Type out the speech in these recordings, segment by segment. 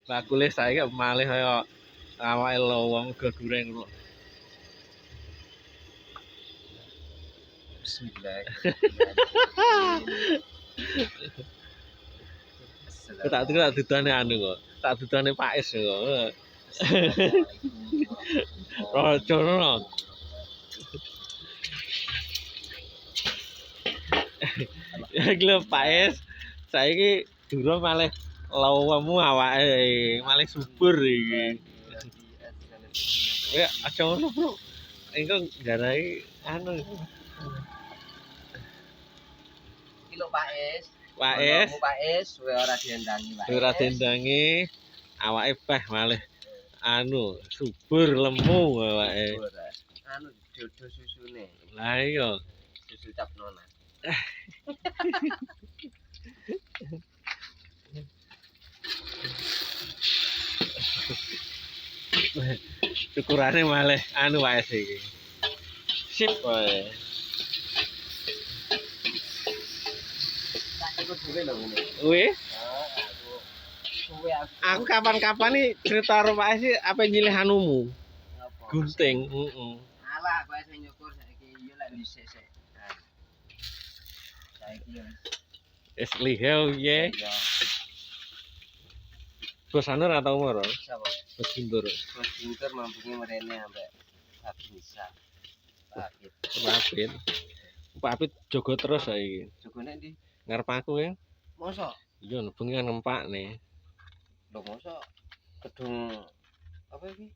Bakule saiki malih kaya awake lowong uga goreng kok. Bismillahirrahmanirrahim. Tak dudane anu kok. Tak dudane Pak Es kok. Raja no. Ya iki lho Pak Es. Saiki durung malih lowemu awake malih subur iki. Ya aja ngono, Bro. Engko garai anu. Iki lho Pak Es. Pak Es. Pak Es ora diendangi Pak Es. Ora dendangi awake peh malih anu subur lemu awake. Anu dodo susune. Lah iya. Susu cap nona. Syukurane malih anu wae iki. Sip wae. Tak ikut dhewe lho ngene. Wih, Aku aku kapan-kapan nih cerita karo Pak Es apa nyilih anumu? apa? Gunting, heeh. Alah, kowe sing nyukur saiki yo lek dhisik sik. Saiki yo Wis lihau piye? ya Bos anu ora tau moro. sapa? Bos Guntur. Bos Guntur mampunge mrene ambek Babinsa. Pakit. Papit. Papit jogo terus saiki. Jogone ndi? Ngarep aku ya. Mosok? Iya bengi kan nempak nih. Lho mosok gedung apa iki?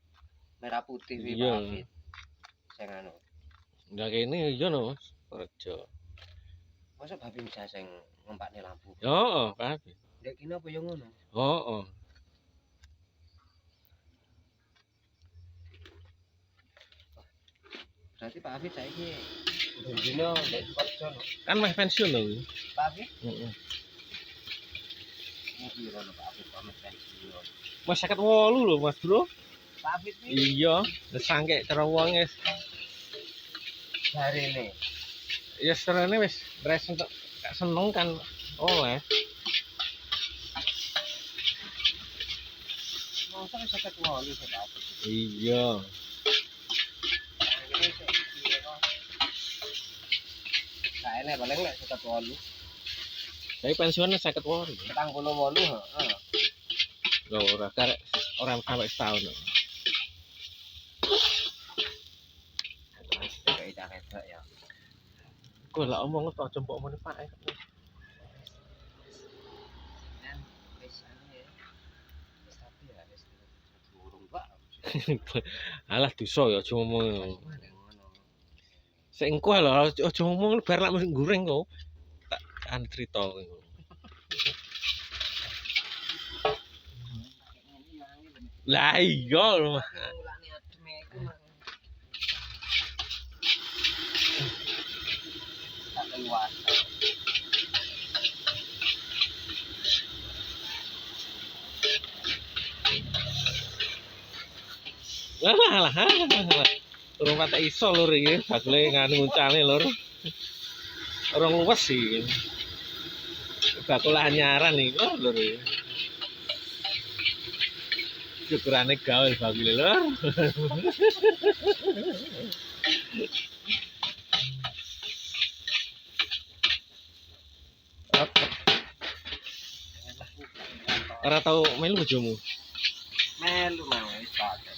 Merah putih iki Iya. Pakit. Sing anu. Enggak kene iya no, Mas. Kerja. Mosok Babinsa sing ngempakne lampu. Heeh, Papit. Ndek kene apa yo ngono? Heeh. Berarti Pak Afid saiki dino ndek kerja no. Kan meh pensiun lho. Pak Afid? Heeh. Iki lho Pak Afid pamit pensiun. Mas 58 lho, Mas Bro. Pak Afid iki Iya, wis sangke cara wong wis. jarene. Ya serene wis resen tok gak seneng kan oleh. Mosok wis 58 sik Pak Afid. Iya. Nah, ini paling lek 58. Saya pensiun 58. 48 heeh. Lho ora karek ora sampai setahun. Kayak cah ya. Kok lah omong tok jempok men Pak. Dan wis anu ya. Wis tapi ya wis durung Pak. Alah dosa ya aja ngomong. Sik engko lho aja ngomong bar lak mesti goreng kok. Tak kan crita. Lah iya lho. Ngulani ademe iku mah. Tak luas. Lah. Urung patek iso lur iki, bakule nganu nguncane lur. Orang luwes sih. Bakul anyaran iki lur. Syukurane gawe bakule lur. Ora tau melu bojomu. Melu mau wis pakai.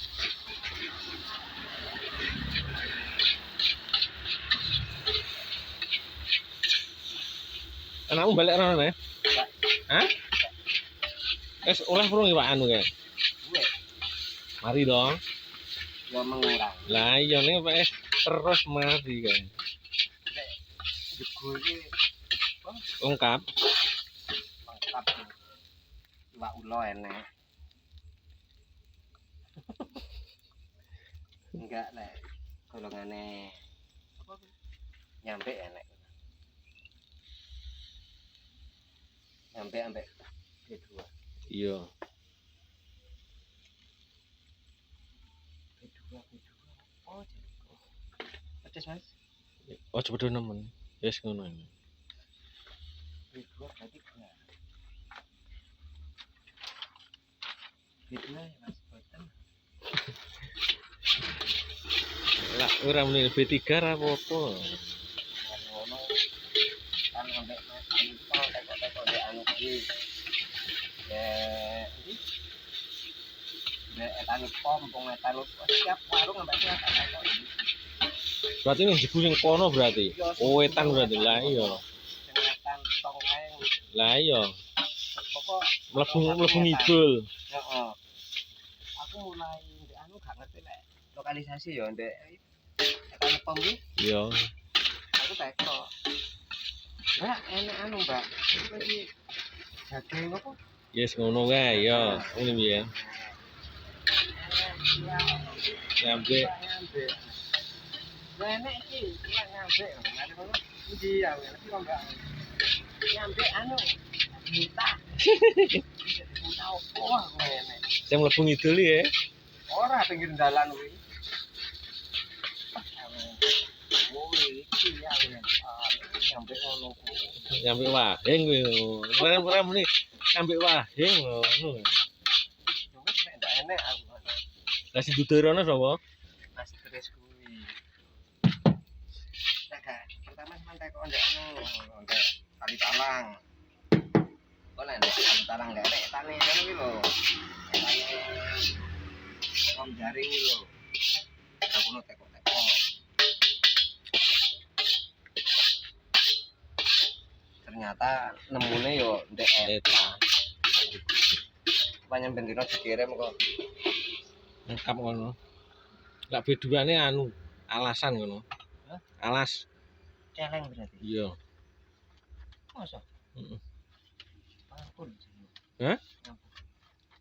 Anakmu balik rono ya? Hah? Wis oleh purung iki Pak anu kae. Wes, Mari dong. yo mengurang. Lah iya ning PS terus mari kae. Nek jego iki Lengkap. lengkap. Iwak ulo enek. Enggak nek golongane apa nyampe enek. Nyampe ambek B2. Iya. B2. Oh, pedes Mas. Oh cepet nemen. Wis ngono iki. B2 berarti enggak. Fitnah ya Mas boten. Lah ora muni B3 ra apa-apa. Ngono kan sampai Mas Anto tekok-tekok di anu kuwi. Ya iki. Ya etan pom etan setiap warung sampai siap tekok. Berarti ning jebu sing kono berarti. Oh, wetan berarti. Lah iya. Sing etan tong kae. Lah iya. Pokok Mlebu ngidul. Heeh. Aku mulai ndek anu gak ngerti nek lokalisasi ya ndek etan pom iki. Iya. Aku tekok. Mbak, enak anu, Mbak. Apa iki? Daging apa? Yes ngono kae ya. Ngene piye? Nyampe Nyampe. Enak iki, enak nyampe. Mari ngono. Iki ya, iki kok Mbak. Nyampe anu. Juta. Juta opo ngene. sing mlebu ngidul ya. Ora pinggir dalan kuwi. Oh, iki ya. Nyampe ngono kuwi. Nyampe Wahing kuwi. Ora muni nyampe Wahing ngono. Wis nek ndak enek aku. Lah sing dudurono sapa? Mas Tris kuwi. Pertama sampe kok ndek anu, ndek Kali Talang. Kok nek ndek Kali Talang ndek enek tane ngono kuwi lho. Tane Om Jaring kuwi lho. Aku no tekok-tekok. Ternyata nemune yo ndek Eta. Panjen bendino dikirim kok. Lengkap ngono. Lah beduane anu, alasan ngono. Hah? Alas. Celeng berarti. Iya. Masa? Heeh. Ampun. Hah?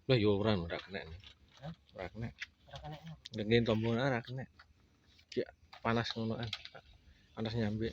Lah yo ora kena. Hah? Ora kena. Ora kena. Ngene tombol ora kena. Ya panas ngono kan. Panas nyampe.